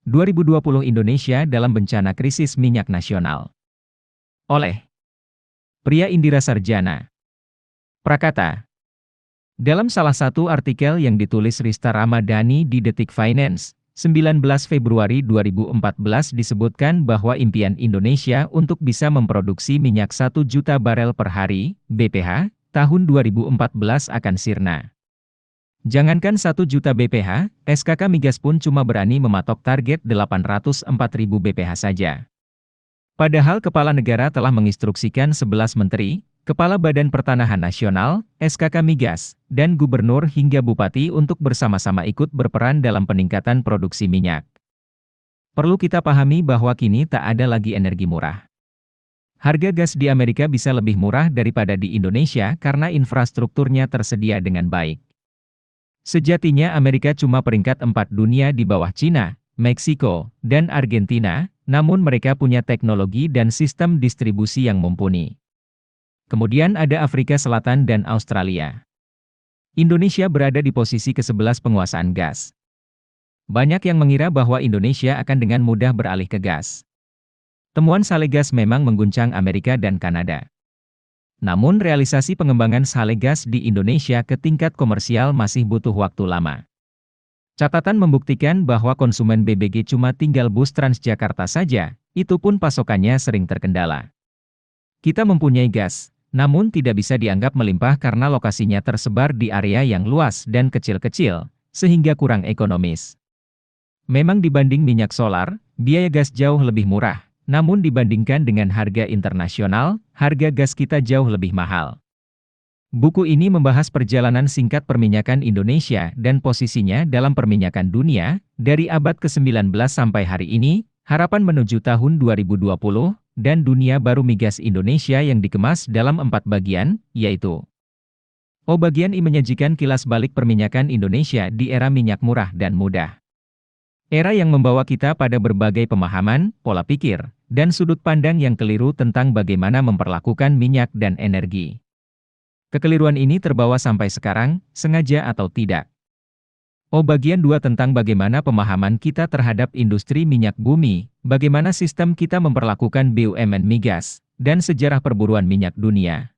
2020 Indonesia dalam bencana krisis minyak nasional. Oleh Pria Indira Sarjana. Prakata. Dalam salah satu artikel yang ditulis Rista Ramadhani di Detik Finance, 19 Februari 2014 disebutkan bahwa impian Indonesia untuk bisa memproduksi minyak 1 juta barel per hari, BPH, tahun 2014 akan sirna. Jangankan 1 juta BPH, SKK Migas pun cuma berani mematok target 804.000 BPH saja. Padahal Kepala Negara telah menginstruksikan 11 Menteri, Kepala Badan Pertanahan Nasional, SKK Migas, dan Gubernur hingga Bupati untuk bersama-sama ikut berperan dalam peningkatan produksi minyak. Perlu kita pahami bahwa kini tak ada lagi energi murah. Harga gas di Amerika bisa lebih murah daripada di Indonesia karena infrastrukturnya tersedia dengan baik. Sejatinya Amerika cuma peringkat 4 dunia di bawah Cina, Meksiko, dan Argentina, namun mereka punya teknologi dan sistem distribusi yang mumpuni. Kemudian ada Afrika Selatan dan Australia. Indonesia berada di posisi ke-11 penguasaan gas. Banyak yang mengira bahwa Indonesia akan dengan mudah beralih ke gas. Temuan sale gas memang mengguncang Amerika dan Kanada. Namun realisasi pengembangan sale gas di Indonesia ke tingkat komersial masih butuh waktu lama. Catatan membuktikan bahwa konsumen BBG cuma tinggal bus Transjakarta saja, itu pun pasokannya sering terkendala. Kita mempunyai gas, namun tidak bisa dianggap melimpah karena lokasinya tersebar di area yang luas dan kecil-kecil, sehingga kurang ekonomis. Memang dibanding minyak solar, biaya gas jauh lebih murah. Namun dibandingkan dengan harga internasional, harga gas kita jauh lebih mahal. Buku ini membahas perjalanan singkat perminyakan Indonesia dan posisinya dalam perminyakan dunia, dari abad ke-19 sampai hari ini, harapan menuju tahun 2020, dan dunia baru migas Indonesia yang dikemas dalam 4 bagian, yaitu bagian I menyajikan kilas balik perminyakan Indonesia di era minyak murah dan mudah. Era yang membawa kita pada berbagai pemahaman, pola pikir, dan sudut pandang yang keliru tentang bagaimana memperlakukan minyak dan energi. Kekeliruan ini terbawa sampai sekarang, sengaja atau tidak. Bagian 2 tentang bagaimana pemahaman kita terhadap industri minyak bumi, bagaimana sistem kita memperlakukan BUMN migas, dan sejarah perburuan minyak dunia.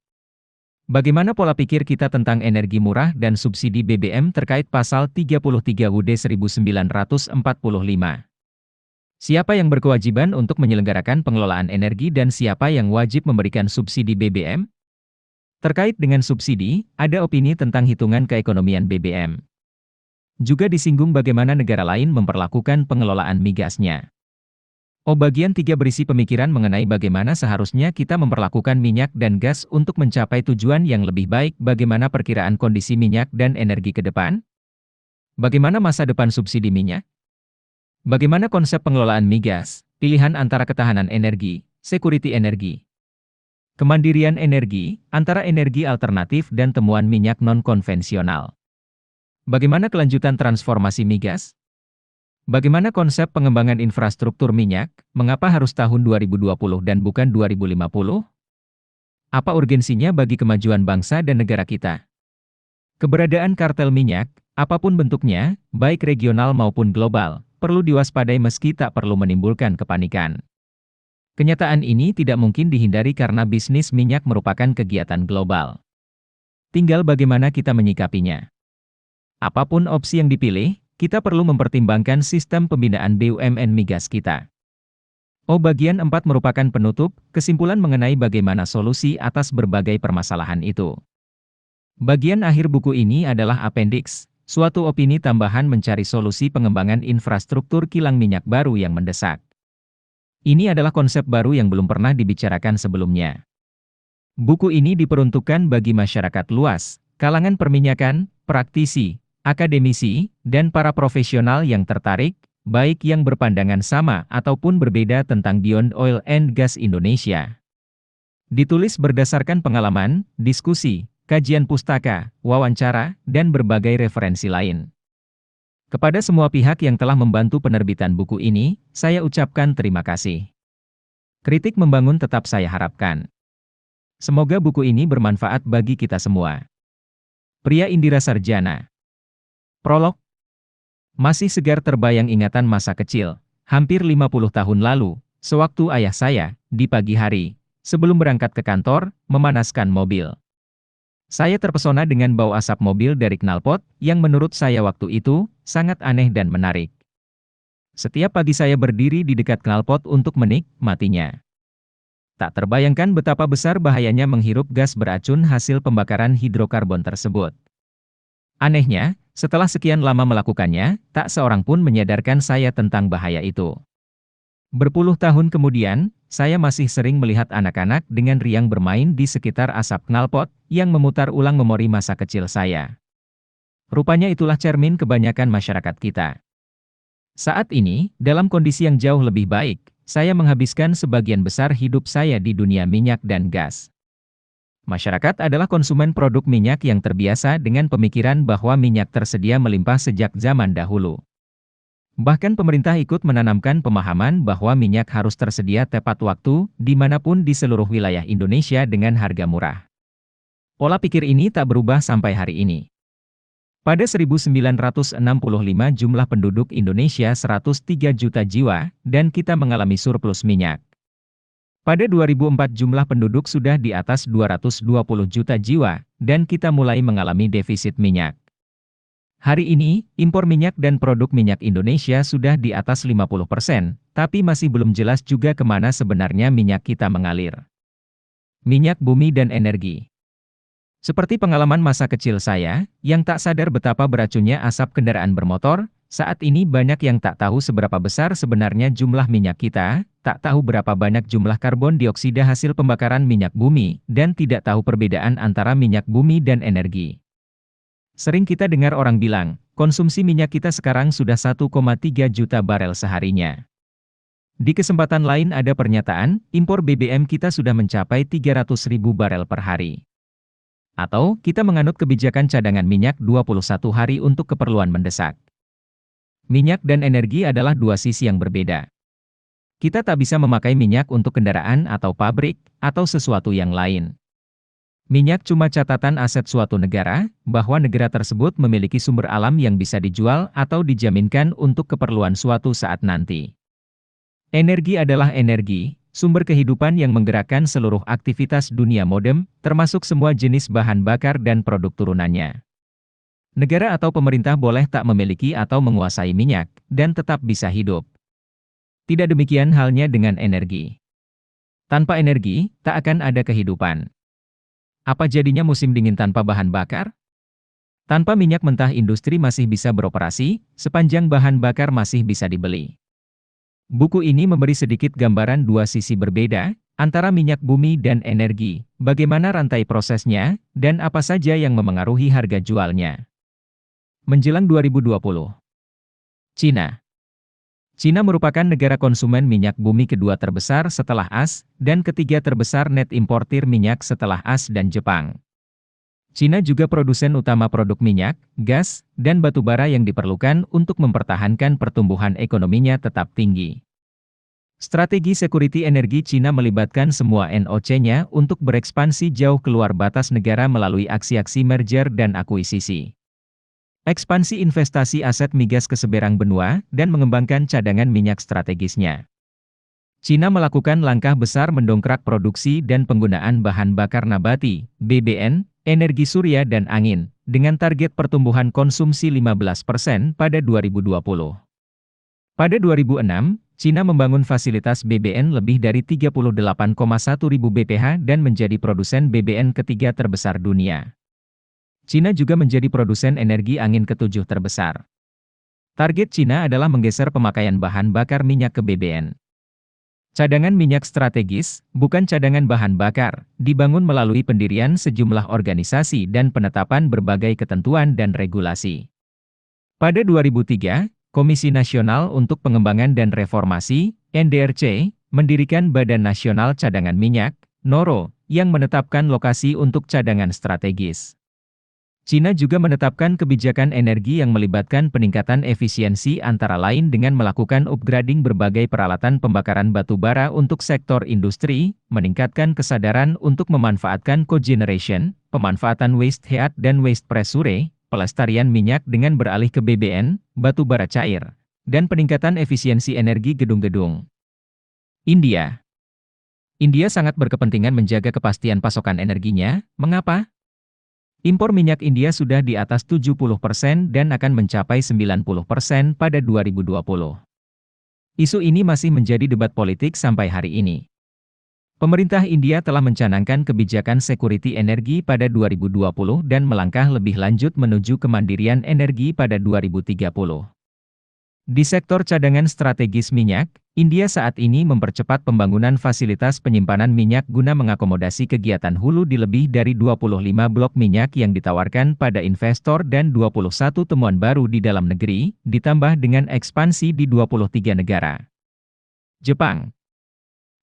Bagaimana pola pikir kita tentang energi murah dan subsidi BBM terkait pasal 33 UUD 1945. Siapa yang berkewajiban untuk menyelenggarakan pengelolaan energi dan siapa yang wajib memberikan subsidi BBM? Terkait dengan subsidi, ada opini tentang hitungan keekonomian BBM. Juga disinggung bagaimana negara lain memperlakukan pengelolaan migasnya. Bagian 3 berisi pemikiran mengenai bagaimana seharusnya kita memperlakukan minyak dan gas untuk mencapai tujuan yang lebih baik, bagaimana perkiraan kondisi minyak dan energi ke depan, bagaimana masa depan subsidi minyak, bagaimana konsep pengelolaan migas, pilihan antara ketahanan energi, security energi, kemandirian energi, antara energi alternatif dan temuan minyak non-konvensional. Bagaimana kelanjutan transformasi migas? Bagaimana konsep pengembangan infrastruktur minyak, mengapa harus tahun 2020 dan bukan 2050? Apa urgensinya bagi kemajuan bangsa dan negara kita? Keberadaan kartel minyak, apapun bentuknya, baik regional maupun global, perlu diwaspadai meski tak perlu menimbulkan kepanikan. Kenyataan ini tidak mungkin dihindari karena bisnis minyak merupakan kegiatan global. Tinggal bagaimana kita menyikapinya. Apapun opsi yang dipilih, kita perlu mempertimbangkan sistem pembinaan BUMN migas kita. Bagian 4 merupakan penutup, kesimpulan mengenai bagaimana solusi atas berbagai permasalahan itu. Bagian akhir buku ini adalah appendix, suatu opini tambahan mencari solusi pengembangan infrastruktur kilang minyak baru yang mendesak. Ini adalah konsep baru yang belum pernah dibicarakan sebelumnya. Buku ini diperuntukkan bagi masyarakat luas, kalangan perminyakan, praktisi, akademisi, dan para profesional yang tertarik, baik yang berpandangan sama ataupun berbeda tentang Beyond Oil and Gas Indonesia. Ditulis berdasarkan pengalaman, diskusi, kajian pustaka, wawancara, dan berbagai referensi lain. Kepada semua pihak yang telah membantu penerbitan buku ini, saya ucapkan terima kasih. Kritik membangun tetap saya harapkan. Semoga buku ini bermanfaat bagi kita semua. Pria Indira Sarjana. Prolog. Masih segar terbayang ingatan masa kecil, Hampir 50 tahun lalu, sewaktu ayah saya, di pagi hari, sebelum berangkat ke kantor, memanaskan mobil. Saya terpesona dengan bau asap mobil dari knalpot, yang menurut saya waktu itu, sangat aneh dan menarik. Setiap pagi saya berdiri di dekat knalpot untuk menikmatinya. Tak terbayangkan betapa besar bahayanya menghirup gas beracun hasil pembakaran hidrokarbon tersebut. Anehnya, setelah sekian lama melakukannya, tak seorang pun menyadarkan saya tentang bahaya itu. Berpuluh tahun kemudian, saya masih sering melihat anak-anak dengan riang bermain di sekitar asap knalpot, yang memutar ulang memori masa kecil saya. Rupanya itulah cermin kebanyakan masyarakat kita. Saat ini, dalam kondisi yang jauh lebih baik, saya menghabiskan sebagian besar hidup saya di dunia minyak dan gas. Masyarakat adalah konsumen produk minyak yang terbiasa dengan pemikiran bahwa minyak tersedia melimpah sejak zaman dahulu. Bahkan pemerintah ikut menanamkan pemahaman bahwa minyak harus tersedia tepat waktu, dimanapun di seluruh wilayah Indonesia dengan harga murah. Pola pikir ini tak berubah sampai hari ini. Pada 1965 jumlah penduduk Indonesia 103 juta jiwa, dan kita mengalami surplus minyak. Pada 2004 jumlah penduduk sudah di atas 220 juta jiwa, dan kita mulai mengalami defisit minyak. Hari ini, impor minyak dan produk minyak Indonesia sudah di atas 50%, tapi masih belum jelas juga kemana sebenarnya minyak kita mengalir. Minyak bumi dan energi. Seperti pengalaman masa kecil saya, yang tak sadar betapa beracunnya asap kendaraan bermotor, saat ini banyak yang tak tahu seberapa besar sebenarnya jumlah minyak kita, tak tahu berapa banyak jumlah karbon dioksida hasil pembakaran minyak bumi, dan tidak tahu perbedaan antara minyak bumi dan energi. Sering kita dengar orang bilang, konsumsi minyak kita sekarang sudah 1,3 juta barel seharinya. Di kesempatan lain ada pernyataan, impor BBM kita sudah mencapai 300.000 barel per hari. Atau, kita menganut kebijakan cadangan minyak 21 hari untuk keperluan mendesak. Minyak dan energi adalah dua sisi yang berbeda. Kita tak bisa memakai minyak untuk kendaraan atau pabrik, atau sesuatu yang lain. Minyak cuma catatan aset suatu negara, bahwa negara tersebut memiliki sumber alam yang bisa dijual atau dijaminkan untuk keperluan suatu saat nanti. Energi adalah energi, sumber kehidupan yang menggerakkan seluruh aktivitas dunia modern, termasuk semua jenis bahan bakar dan produk turunannya. Negara atau pemerintah boleh tak memiliki atau menguasai minyak, dan tetap bisa hidup. Tidak demikian halnya dengan energi. Tanpa energi, tak akan ada kehidupan. Apa jadinya musim dingin tanpa bahan bakar? Tanpa minyak mentah industri masih bisa beroperasi, sepanjang bahan bakar masih bisa dibeli. Buku ini memberi sedikit gambaran dua sisi berbeda, antara minyak bumi dan energi, bagaimana rantai prosesnya, dan apa saja yang memengaruhi harga jualnya. Menjelang 2020. Cina. Cina merupakan negara konsumen minyak bumi kedua terbesar setelah AS, dan ketiga terbesar net importir minyak setelah AS dan Jepang. Cina juga produsen utama produk minyak, gas, dan batu bara yang diperlukan untuk mempertahankan pertumbuhan ekonominya tetap tinggi. Strategi security energi Cina melibatkan semua NOC-nya untuk berekspansi jauh keluar batas negara melalui aksi-aksi merger dan akuisisi. Ekspansi investasi aset migas ke seberang benua, dan mengembangkan cadangan minyak strategisnya. Cina melakukan langkah besar mendongkrak produksi dan penggunaan bahan bakar nabati, BBN, energi surya dan angin, dengan target pertumbuhan konsumsi 15% pada 2020. Pada 2006, Cina membangun fasilitas BBN lebih dari 38,1 ribu BPH dan menjadi produsen BBN ketiga terbesar dunia. Cina juga menjadi produsen energi angin ketujuh terbesar. Target Cina adalah menggeser pemakaian bahan bakar minyak ke BBN. Cadangan minyak strategis, bukan cadangan bahan bakar, dibangun melalui pendirian sejumlah organisasi dan penetapan berbagai ketentuan dan regulasi. Pada 2003, Komisi Nasional untuk Pengembangan dan Reformasi, NDRC, mendirikan Badan Nasional Cadangan Minyak, NORO, yang menetapkan lokasi untuk cadangan strategis. Cina juga menetapkan kebijakan energi yang melibatkan peningkatan efisiensi antara lain dengan melakukan upgrading berbagai peralatan pembakaran batu bara untuk sektor industri, meningkatkan kesadaran untuk memanfaatkan cogeneration, pemanfaatan waste heat dan waste pressure, pelestarian minyak dengan beralih ke BBN, batu bara cair, dan peningkatan efisiensi energi gedung-gedung. India. India sangat berkepentingan menjaga kepastian pasokan energinya. Mengapa? Impor minyak India sudah di atas 70% dan akan mencapai 90% pada 2020. Isu ini masih menjadi debat politik sampai hari ini. Pemerintah India telah mencanangkan kebijakan security energi pada 2020 dan melangkah lebih lanjut menuju kemandirian energi pada 2030. Di sektor cadangan strategis minyak, India saat ini mempercepat pembangunan fasilitas penyimpanan minyak guna mengakomodasi kegiatan hulu di lebih dari 25 blok minyak yang ditawarkan pada investor dan 21 temuan baru di dalam negeri, ditambah dengan ekspansi di 23 negara. Jepang.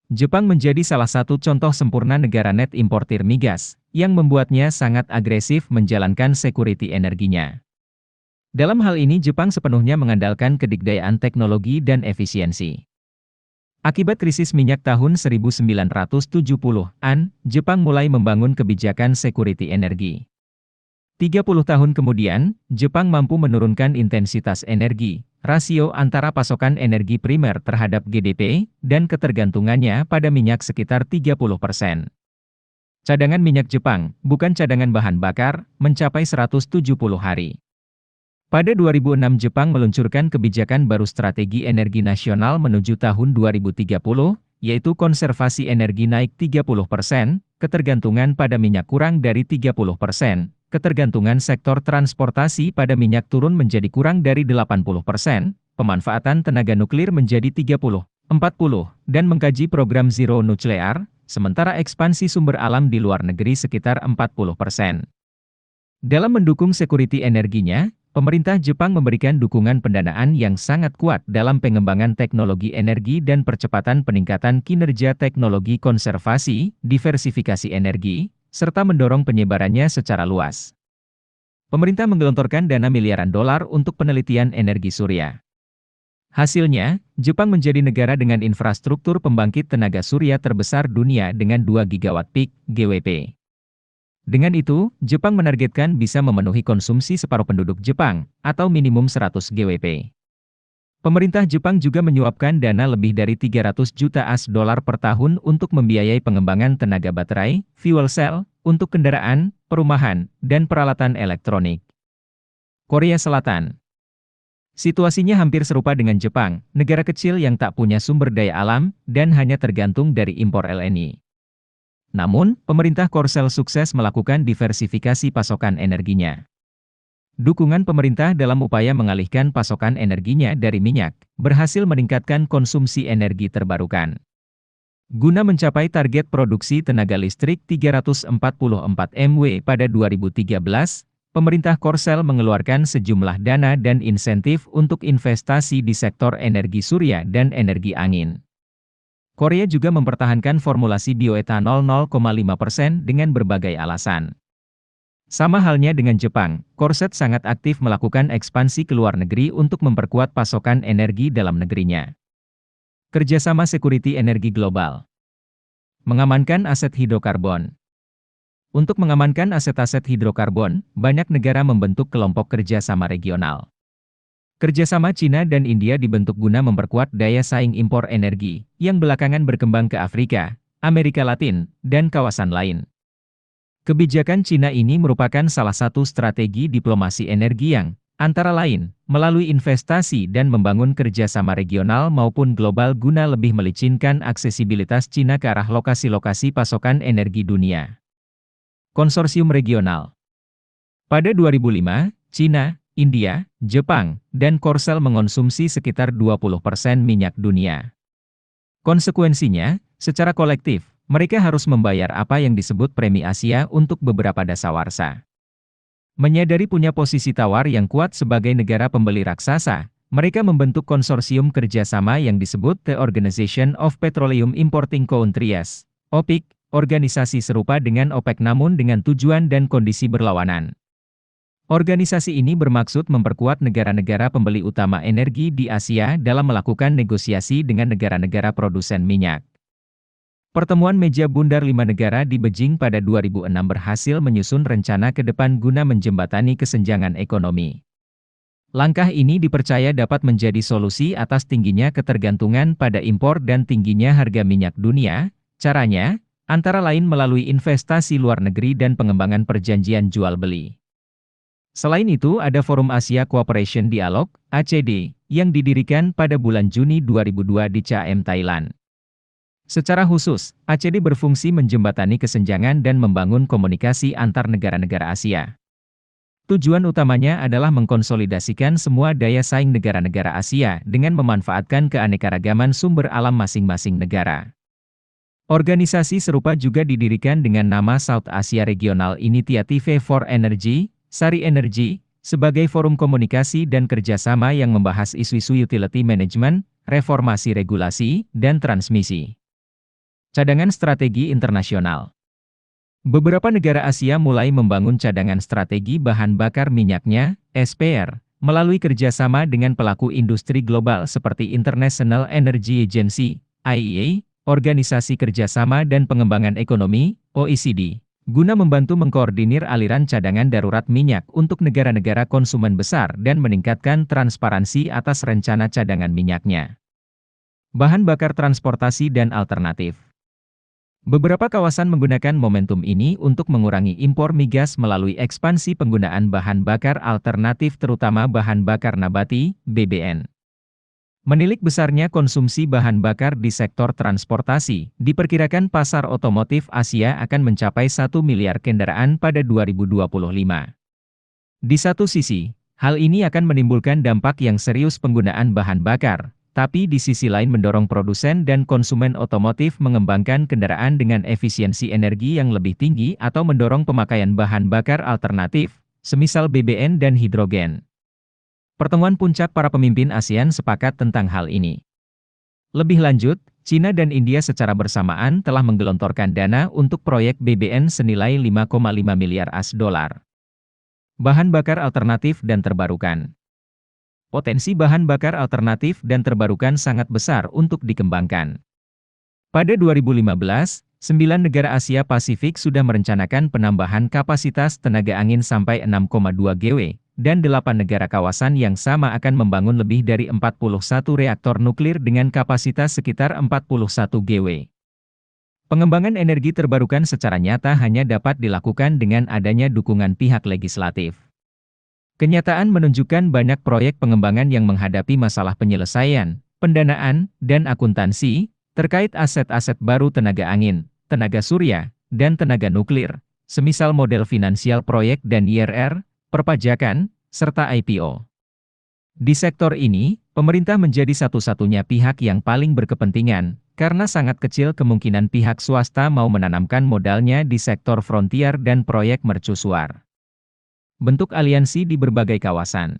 Jepang menjadi salah satu contoh sempurna negara net importir migas, yang membuatnya sangat agresif menjalankan security energinya. Dalam hal ini Jepang sepenuhnya mengandalkan kedikdayaan teknologi dan efisiensi. Akibat krisis minyak tahun 1970-an, Jepang mulai membangun kebijakan security energi. 30 tahun kemudian, Jepang mampu menurunkan intensitas energi, rasio antara pasokan energi primer terhadap GDP, dan ketergantungannya pada minyak sekitar 30%. Cadangan minyak Jepang, bukan cadangan bahan bakar, mencapai 170 hari. Pada 2006 Jepang meluncurkan kebijakan baru strategi energi nasional menuju tahun 2030, yaitu konservasi energi naik 30%, ketergantungan pada minyak kurang dari 30%, ketergantungan sektor transportasi pada minyak turun menjadi kurang dari 80%, pemanfaatan tenaga nuklir menjadi 30-40, dan mengkaji program zero nuklear, sementara ekspansi sumber alam di luar negeri sekitar 40%. Dalam mendukung security energinya, pemerintah Jepang memberikan dukungan pendanaan yang sangat kuat dalam pengembangan teknologi energi dan percepatan peningkatan kinerja teknologi konservasi, diversifikasi energi, serta mendorong penyebarannya secara luas. Pemerintah menggelontorkan dana miliaran dolar untuk penelitian energi surya. Hasilnya, Jepang menjadi negara dengan infrastruktur pembangkit tenaga surya terbesar dunia dengan 2 gigawatt peak (GWP). Dengan itu, Jepang menargetkan bisa memenuhi konsumsi separuh penduduk Jepang, atau minimum 100 GWP. Pemerintah Jepang juga menyuapkan dana lebih dari 300 juta US dollar per tahun untuk membiayai pengembangan tenaga baterai, fuel cell, untuk kendaraan, perumahan, dan peralatan elektronik. Korea Selatan. Situasinya hampir serupa dengan Jepang, negara kecil yang tak punya sumber daya alam, dan hanya tergantung dari impor LNG. Namun, pemerintah Korsel sukses melakukan diversifikasi pasokan energinya. Dukungan pemerintah dalam upaya mengalihkan pasokan energinya dari minyak, berhasil meningkatkan konsumsi energi terbarukan. Guna mencapai target produksi tenaga listrik 344 MW pada 2013, pemerintah Korsel mengeluarkan sejumlah dana dan insentif untuk investasi di sektor energi surya dan energi angin. Korea juga mempertahankan formulasi bioetanol 0,5% dengan berbagai alasan. Sama halnya dengan Jepang, Korsel sangat aktif melakukan ekspansi ke luar negeri untuk memperkuat pasokan energi dalam negerinya. Kerjasama security energi global. Mengamankan aset hidrokarbon. Untuk mengamankan aset-aset hidrokarbon, banyak negara membentuk kelompok kerjasama regional. Kerjasama Cina dan India dibentuk guna memperkuat daya saing impor energi, yang belakangan berkembang ke Afrika, Amerika Latin, dan kawasan lain. Kebijakan Cina ini merupakan salah satu strategi diplomasi energi yang, antara lain, melalui investasi dan membangun kerjasama regional maupun global guna lebih melicinkan aksesibilitas Cina ke arah lokasi-lokasi pasokan energi dunia. Konsorsium regional. Pada 2005, Cina, India, Jepang, dan Korsel mengonsumsi sekitar 20% minyak dunia. Konsekuensinya, secara kolektif, mereka harus membayar apa yang disebut premi Asia untuk beberapa dasawarsa. Menyadari punya posisi tawar yang kuat sebagai negara pembeli raksasa, mereka membentuk konsorsium kerjasama yang disebut The Organization of Petroleum Importing Countries, OPEC, organisasi serupa dengan OPEC namun dengan tujuan dan kondisi berlawanan. Organisasi ini bermaksud memperkuat negara-negara pembeli utama energi di Asia dalam melakukan negosiasi dengan negara-negara produsen minyak. Pertemuan meja bundar 5 negara di Beijing pada 2006 berhasil menyusun rencana ke depan guna menjembatani kesenjangan ekonomi. Langkah ini dipercaya dapat menjadi solusi atas tingginya ketergantungan pada impor dan tingginya harga minyak dunia. Caranya, antara lain melalui investasi luar negeri dan pengembangan perjanjian jual beli. Selain itu, ada Forum Asia Cooperation Dialogue (ACD) yang didirikan pada bulan Juni 2002 di Chiang Mai, Thailand. Secara khusus, ACD berfungsi menjembatani kesenjangan dan membangun komunikasi antar negara-negara Asia. Tujuan utamanya adalah mengkonsolidasikan semua daya saing negara-negara Asia dengan memanfaatkan keanekaragaman sumber alam masing-masing negara. Organisasi serupa juga didirikan dengan nama South Asia Regional Initiative for Energy, SARI Energy, sebagai forum komunikasi dan kerjasama yang membahas isu-isu utility management, reformasi regulasi, dan transmisi. Cadangan strategi internasional. Beberapa negara Asia mulai membangun cadangan strategi bahan bakar minyaknya, SPR, melalui kerjasama dengan pelaku industri global seperti International Energy Agency, IEA, Organisasi Kerjasama dan Pengembangan Ekonomi, OECD, guna membantu mengkoordinir aliran cadangan darurat minyak untuk negara-negara konsumen besar dan meningkatkan transparansi atas rencana cadangan minyaknya. Bahan bakar transportasi dan alternatif. Beberapa kawasan menggunakan momentum ini untuk mengurangi impor migas melalui ekspansi penggunaan bahan bakar alternatif terutama bahan bakar nabati, BBN. Menilik besarnya konsumsi bahan bakar di sektor transportasi, diperkirakan pasar otomotif Asia akan mencapai 1 miliar kendaraan pada 2025. Di satu sisi, hal ini akan menimbulkan dampak yang serius penggunaan bahan bakar, tapi di sisi lain mendorong produsen dan konsumen otomotif mengembangkan kendaraan dengan efisiensi energi yang lebih tinggi atau mendorong pemakaian bahan bakar alternatif, semisal BBN dan hidrogen. Pertemuan puncak para pemimpin ASEAN sepakat tentang hal ini. Lebih lanjut, China dan India secara bersamaan telah menggelontorkan dana untuk proyek BBN senilai 5,5 miliar AS dolar. Bahan bakar alternatif dan terbarukan. Potensi bahan bakar alternatif dan terbarukan sangat besar untuk dikembangkan. Pada 2015, 9 negara Asia Pasifik sudah merencanakan penambahan kapasitas tenaga angin sampai 6,2 GW, dan 8 negara kawasan yang sama akan membangun lebih dari 41 reaktor nuklir dengan kapasitas sekitar 41 GW. Pengembangan energi terbarukan secara nyata hanya dapat dilakukan dengan adanya dukungan pihak legislatif. Kenyataan menunjukkan banyak proyek pengembangan yang menghadapi masalah penyelesaian, pendanaan, dan akuntansi, terkait aset-aset baru tenaga angin, tenaga surya, dan tenaga nuklir, semisal model finansial proyek dan IRR, perpajakan, serta IPO. Di sektor ini, pemerintah menjadi satu-satunya pihak yang paling berkepentingan, karena sangat kecil kemungkinan pihak swasta mau menanamkan modalnya di sektor frontier dan proyek mercusuar. Bentuk aliansi di berbagai kawasan.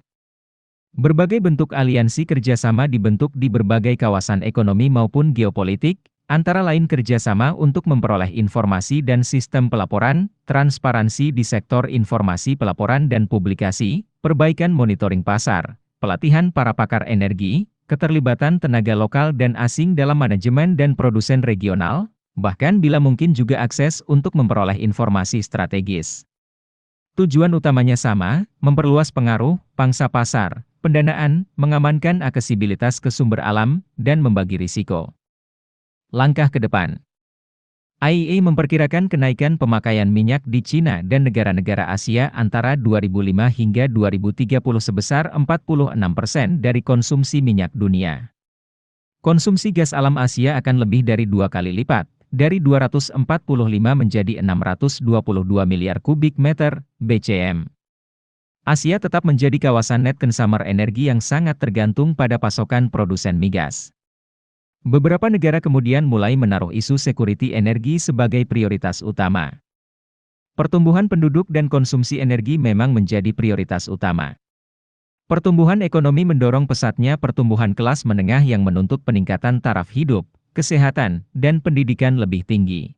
Berbagai bentuk aliansi kerjasama dibentuk di berbagai kawasan ekonomi maupun geopolitik, antara lain kerjasama untuk memperoleh informasi dan sistem pelaporan, transparansi di sektor informasi pelaporan dan publikasi, perbaikan monitoring pasar, pelatihan para pakar energi, keterlibatan tenaga lokal dan asing dalam manajemen dan produsen regional, bahkan bila mungkin juga akses untuk memperoleh informasi strategis. Tujuan utamanya sama, memperluas pengaruh, pangsa pasar, pendanaan, mengamankan aksesibilitas ke sumber alam, dan membagi risiko. Langkah ke depan. IEA memperkirakan kenaikan pemakaian minyak di China dan negara-negara Asia antara 2005 hingga 2030 sebesar 46% dari konsumsi minyak dunia. Konsumsi gas alam Asia akan lebih dari 2 kali lipat, dari 245 menjadi 622 miliar kubik meter, BCM. Asia tetap menjadi kawasan net consumer energi yang sangat tergantung pada pasokan produsen migas. Beberapa negara kemudian mulai menaruh isu security energi sebagai prioritas utama. Pertumbuhan penduduk dan konsumsi energi memang menjadi prioritas utama. Pertumbuhan ekonomi mendorong pesatnya pertumbuhan kelas menengah yang menuntut peningkatan taraf hidup, kesehatan, dan pendidikan lebih tinggi.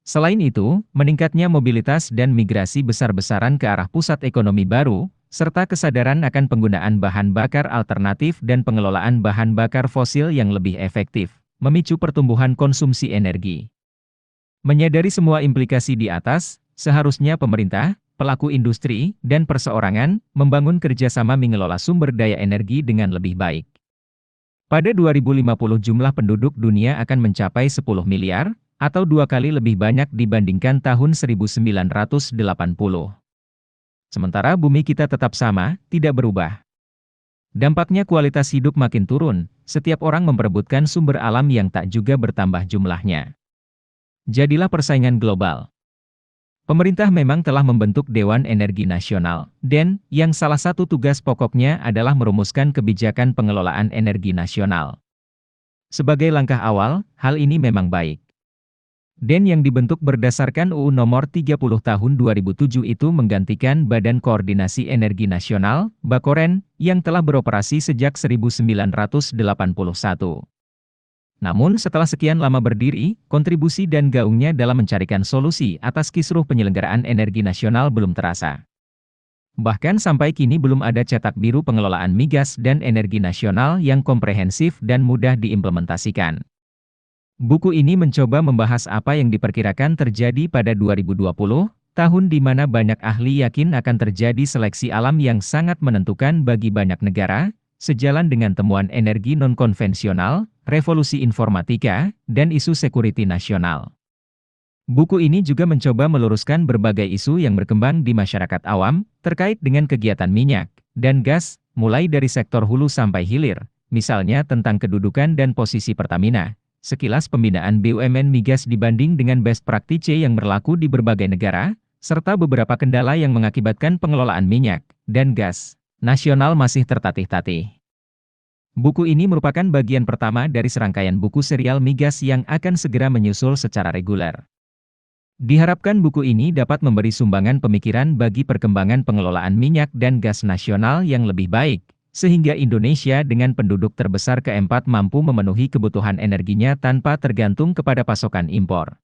Selain itu, meningkatnya mobilitas dan migrasi besar-besaran ke arah pusat ekonomi baru, serta kesadaran akan penggunaan bahan bakar alternatif dan pengelolaan bahan bakar fosil yang lebih efektif, memicu pertumbuhan konsumsi energi. Menyadari semua implikasi di atas, seharusnya pemerintah, pelaku industri, dan perseorangan, membangun kerjasama mengelola sumber daya energi dengan lebih baik. Pada 2050 jumlah penduduk dunia akan mencapai 10 miliar, atau 2 kali lebih banyak dibandingkan tahun 1980. Sementara bumi kita tetap sama, tidak berubah. Dampaknya kualitas hidup makin turun, setiap orang memperebutkan sumber alam yang tak juga bertambah jumlahnya. Jadilah persaingan global. Pemerintah memang telah membentuk Dewan Energi Nasional, DEN, yang salah satu tugas pokoknya adalah merumuskan kebijakan pengelolaan energi nasional. Sebagai langkah awal, hal ini memang baik. DEN yang dibentuk berdasarkan UU Nomor 30 Tahun 2007 itu menggantikan Badan Koordinasi Energi Nasional, Bakoren, yang telah beroperasi sejak 1981. Namun setelah sekian lama berdiri, kontribusi dan gaungnya dalam mencarikan solusi atas kisruh penyelenggaraan energi nasional belum terasa. Bahkan sampai kini belum ada cetak biru pengelolaan migas dan energi nasional yang komprehensif dan mudah diimplementasikan. Buku ini mencoba membahas apa yang diperkirakan terjadi pada 2020, tahun di mana banyak ahli yakin akan terjadi seleksi alam yang sangat menentukan bagi banyak negara, sejalan dengan temuan energi non-konvensional, revolusi informatika, dan isu security nasional. Buku ini juga mencoba meluruskan berbagai isu yang berkembang di masyarakat awam, terkait dengan kegiatan minyak dan gas, mulai dari sektor hulu sampai hilir, misalnya tentang kedudukan dan posisi Pertamina, sekilas pembinaan BUMN migas dibanding dengan best practice yang berlaku di berbagai negara, serta beberapa kendala yang mengakibatkan pengelolaan minyak dan gas nasional masih tertatih-tatih. Buku ini merupakan bagian pertama dari serangkaian buku serial migas yang akan segera menyusul secara reguler. Diharapkan buku ini dapat memberi sumbangan pemikiran bagi perkembangan pengelolaan minyak dan gas nasional yang lebih baik, sehingga Indonesia dengan penduduk terbesar keempat mampu memenuhi kebutuhan energinya tanpa tergantung kepada pasokan impor.